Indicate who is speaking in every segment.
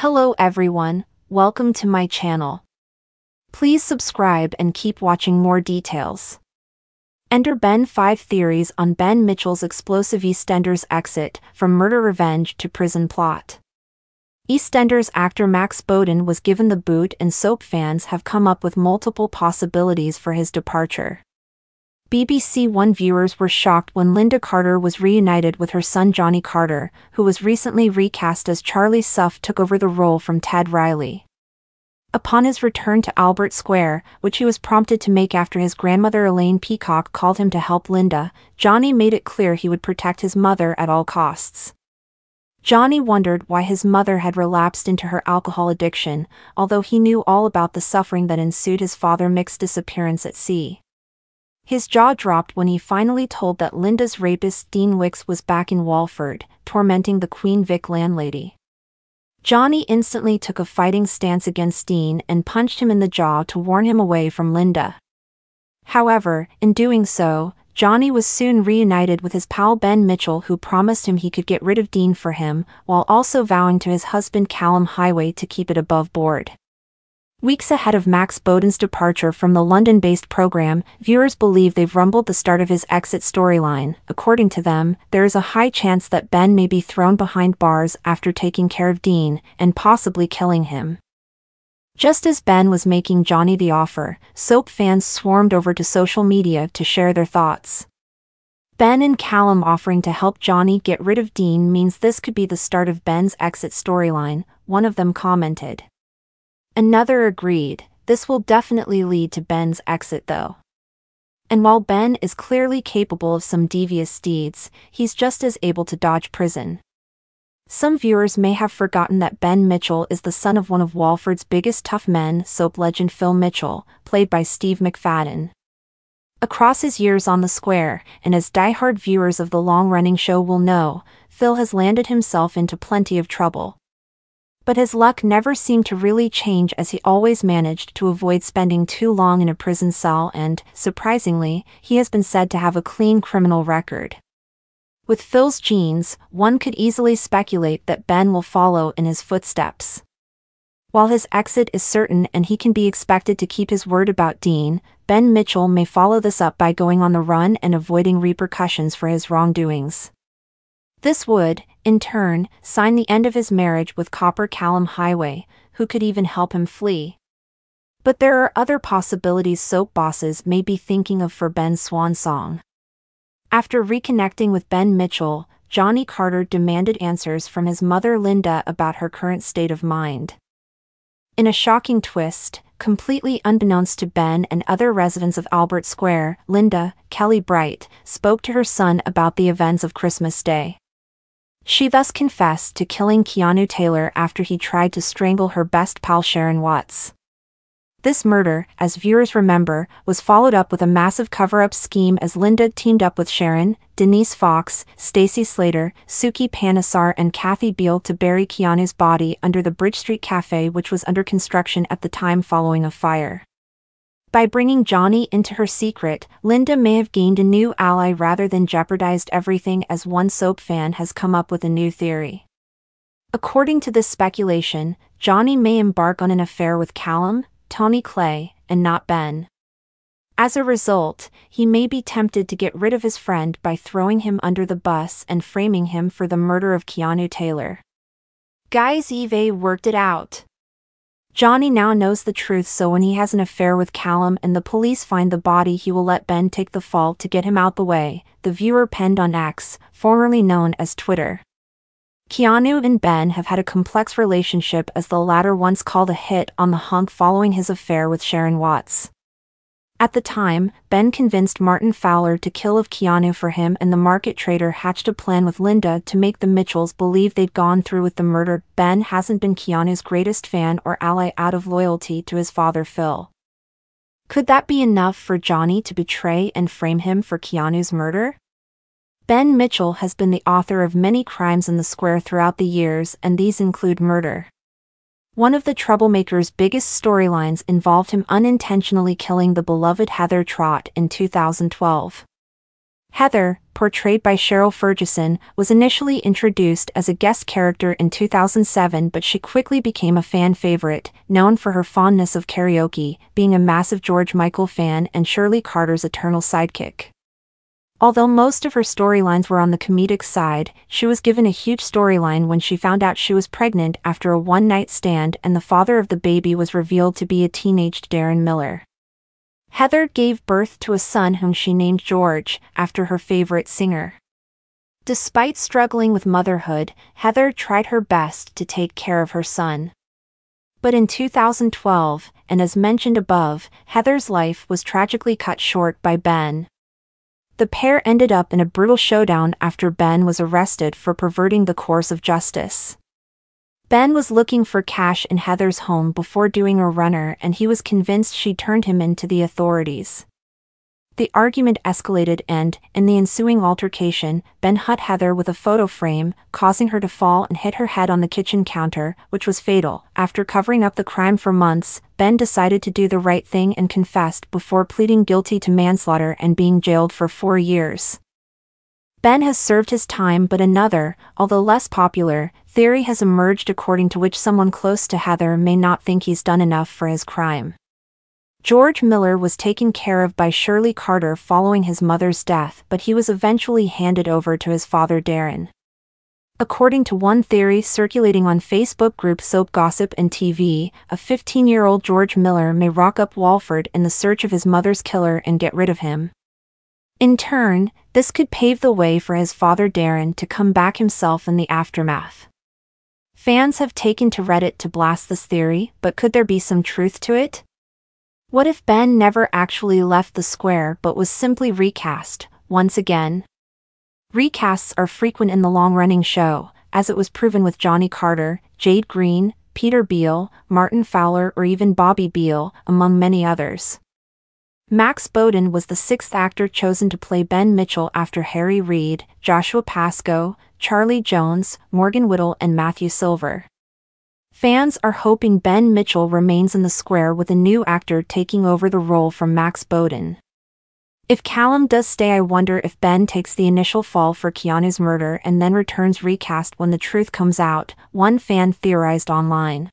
Speaker 1: Hello everyone, welcome to my channel. Please subscribe and keep watching more details. Enter Ben 5 theories on Ben Mitchell's explosive EastEnders exit from murder revenge to prison plot. EastEnders actor Max Bowden was given the boot and soap fans have come up with multiple possibilities for his departure. BBC One viewers were shocked when Lynda Carter was reunited with her son Johnny Carter, who was recently recast as Charlie Suff took over the role from Ted Riley. Upon his return to Albert Square, which he was prompted to make after his grandmother Elaine Peacock called him to help Lynda, Johnny made it clear he would protect his mother at all costs. Johnny wondered why his mother had relapsed into her alcohol addiction, although he knew all about the suffering that ensued his father's mixed disappearance at sea. His jaw dropped when he finally told that Lynda's rapist Dean Wicks was back in Walford, tormenting the Queen Vic landlady. Johnny instantly took a fighting stance against Dean and punched him in the jaw to warn him away from Lynda. However, in doing so, Johnny was soon reunited with his pal Ben Mitchell, who promised him he could get rid of Dean for him, while also vowing to his husband Callum Highway to keep it above board. Weeks ahead of Max Bowden's departure from the London-based program, viewers believe they've rumbled the start of his exit storyline. According to them, there is a high chance that Ben may be thrown behind bars after taking care of Dean, and possibly killing him. Just as Ben was making Johnny the offer, soap fans swarmed over to social media to share their thoughts. Ben and Callum offering to help Johnny get rid of Dean means this could be the start of Ben's exit storyline, one of them commented. Another agreed, this will definitely lead to Ben's exit though. And while Ben is clearly capable of some devious deeds, he's just as able to dodge prison. Some viewers may have forgotten that Ben Mitchell is the son of one of Walford's biggest tough men, soap legend Phil Mitchell, played by Steve McFadden. Across his years on the square, and as die-hard viewers of the long-running show will know, Phil has landed himself into plenty of trouble. But his luck never seemed to really change, as he always managed to avoid spending too long in a prison cell and, surprisingly, he has been said to have a clean criminal record. With Phil's genes, one could easily speculate that Ben will follow in his footsteps. While his exit is certain and he can be expected to keep his word about Dean, Ben Mitchell may follow this up by going on the run and avoiding repercussions for his wrongdoings. This would, in turn, sign the end of his marriage with copper Callum Highway, who could even help him flee. But there are other possibilities soap bosses may be thinking of for Ben's swan song. After reconnecting with Ben Mitchell, Johnny Carter demanded answers from his mother Lynda about her current state of mind. In a shocking twist, completely unbeknownst to Ben and other residents of Albert Square, Lynda, Kelly Bright, spoke to her son about the events of Christmas Day. She thus confessed to killing Keanu Taylor after he tried to strangle her best pal Sharon Watts. This murder, as viewers remember, was followed up with a massive cover-up scheme as Lynda teamed up with Sharon, Denise Fox, Stacey Slater, Suki Panesar and Kathy Beale to bury Keanu's body under the Bridge Street Cafe, which was under construction at the time following a fire. By bringing Johnny into her secret, Lynda may have gained a new ally rather than jeopardized everything, as one soap fan has come up with a new theory. According to this speculation, Johnny may embark on an affair with Callum, Tony Clay, and not Ben. As a result, he may be tempted to get rid of his friend by throwing him under the bus and framing him for the murder of Keanu Taylor. Guys, Eve worked it out. Johnny now knows the truth, so when he has an affair with Callum and the police find the body, he will let Ben take the fall to get him out the way, the viewer penned on X, formerly known as Twitter. Keanu and Ben have had a complex relationship, as the latter once called a hit on the hunk following his affair with Sharon Watts. At the time, Ben convinced Martin Fowler to kill Keanu for him, and the market trader hatched a plan with Lynda to make the Mitchells believe they'd gone through with the murder. Ben hasn't been Keanu's greatest fan or ally out of loyalty to his father Phil. Could that be enough for Johnny to betray and frame him for Keanu's murder? Ben Mitchell has been the author of many crimes in the square throughout the years, and these include murder. One of the troublemaker's biggest storylines involved him unintentionally killing the beloved Heather Trott in 2012. Heather, portrayed by Cheryl Ferguson, was initially introduced as a guest character in 2007, but she quickly became a fan favorite, known for her fondness of karaoke, being a massive George Michael fan and Shirley Carter's eternal sidekick. Although most of her storylines were on the comedic side, she was given a huge storyline when she found out she was pregnant after a one-night stand, and the father of the baby was revealed to be a teenaged Darren Miller. Heather gave birth to a son whom she named George, after her favorite singer. Despite struggling with motherhood, Heather tried her best to take care of her son. But in 2012, and as mentioned above, Heather's life was tragically cut short by Ben. The pair ended up in a brutal showdown after Ben was arrested for perverting the course of justice. Ben was looking for cash in Heather's home before doing a runner, and he was convinced she turned him in to the authorities. The argument escalated and, in the ensuing altercation, Ben hit Heather with a photo frame, causing her to fall and hit her head on the kitchen counter, which was fatal. After covering up the crime for months, Ben decided to do the right thing and confessed before pleading guilty to manslaughter and being jailed for 4 years. Ben has served his time, but another, although less popular, theory has emerged according to which someone close to Heather may not think he's done enough for his crime. George Miller was taken care of by Shirley Carter following his mother's death, but he was eventually handed over to his father Darren. According to one theory circulating on Facebook group Soap Gossip and TV, a 15-year-old George Miller may rock up Walford in the search of his mother's killer and get rid of him. In turn, this could pave the way for his father Darren to come back himself in the aftermath. Fans have taken to Reddit to blast this theory, but could there be some truth to it? What if Ben never actually left the square but was simply recast, once again? Recasts are frequent in the long-running show, as it was proven with Johnny Carter, Jade Green, Peter Beale, Martin Fowler, or even Bobby Beale, among many others. Max Bowden was the 6th actor chosen to play Ben Mitchell after Harry Reid, Joshua Pascoe, Charlie Jones, Morgan Whittle, and Matthew Silver. Fans are hoping Ben Mitchell remains in the square with a new actor taking over the role from Max Bowden. If Callum does stay, I wonder if Ben takes the initial fall for Keanu's murder and then returns recast when the truth comes out, one fan theorized online.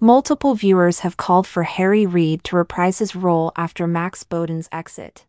Speaker 1: Multiple viewers have called for Harry Reid to reprise his role after Max Bowden's exit.